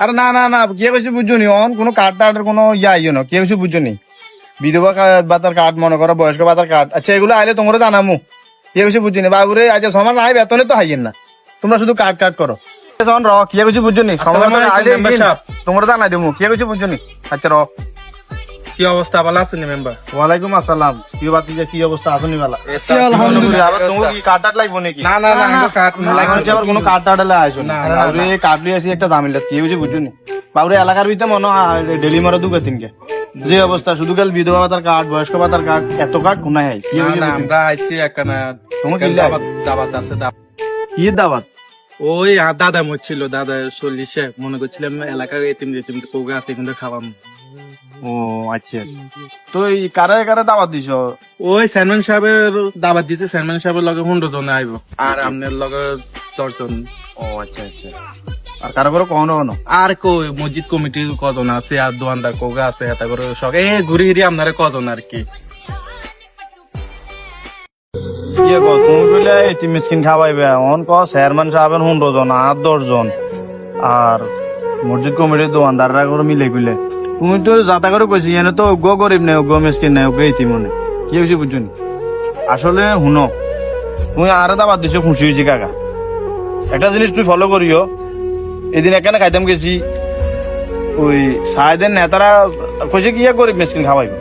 আরে না না না কে কিছু বুঝছো নি অন কোনো কার্ড টার্ডের কোনো ইয়া আইও না কে কিছু বুঝছো নি বিধবা ভাতার কার্ড মনে করো বয়স্ক ভাতার কার্ড আচ্ছা এগুলো আইলে তোমরা জানামু কে কিছু বুঝছি না বাবুরে আজ সমান নাই বেতনে তো হাইয়েন না তোমরা শুধু কার্ড কার্ড করো শোন র কে কিছু বুঝছো নি তোমরা জানাই দেবো কে কিছু বুঝছো নি আচ্ছা র কি অবস্থা ভালো আছেন মেম্বার? ওয়ালাইকুম আসসালাম কি বাতি যে কি অবস্থা আসুনি বালা আলহামদুলিল্লাহ। আবার তুমি কি কার্ড টার্ড লাগবো নাকি না না না আমাকে কাট এখন হচ্ছে আবার কোনো কার্ড টার্ড আইসো না না, বাবুরে কার্ড লিয়ে আসি একটা দামিল কি বুঝি বুঝছো নি বাবুরে এলাকার ভিতরে মনে হয় ডেলি মারা দুগে তিনকে যে অবস্থা শুধু কাল বিধবা ভাতার কার্ড বয়স্ক ভাতার কার্ড এত কার্ড কোনায় হয় কি না বুঝি না আমরা আইছি একখানা তোমার কি দাবাত দাবাত আছে কি দাবাত ওই দাদা মরছিল দাদা চল্লিশে মনে করছিলাম এলাকার এতিম যেতিম কোগা আছে কিন্তু খাওয়াম ও আচ্ছা তো এই কারে কারে দাওয়াত দিছো ওই চেয়ারম্যান সাহেবের দাবাত দিছে চেয়ারম্যান সাহেবের লগে 15 জন আইব আর আপনার লগে 10 জন। ও আচ্ছা আচ্ছা আর কারো কারো কখনো কখনো আর কই মসজিদ কমিটির কজন আছে আর দোয়ানদার কোগা আছে এটা করে সব এই ঘুরি ঘুরি আপনারা কজন আর কি কি কো তুমি কইলে এটি মিসকিন খাওয়াইবে অন ক চেয়ারম্যান সাহেবের 15 জন আর 10 জন আর মসজিদ কমিটির দোকানদাররা করে মিলে কইলে তুমি তো যাতা করে কইছি এনে তো গো গরিব নেই গো মিসকিন নেই গো এটি মনে কি হইছে বুঝুন আসলে হুনো তুমি আরে দাবাত দিছো খুশি হয়েছি কাকা একটা জিনিস তুই ফলো করিও এদিন এখানে খাইতাম গেছি ওই সাহেদের নেতারা কইছে কি গরিব মিসকিন খাওয়াইবে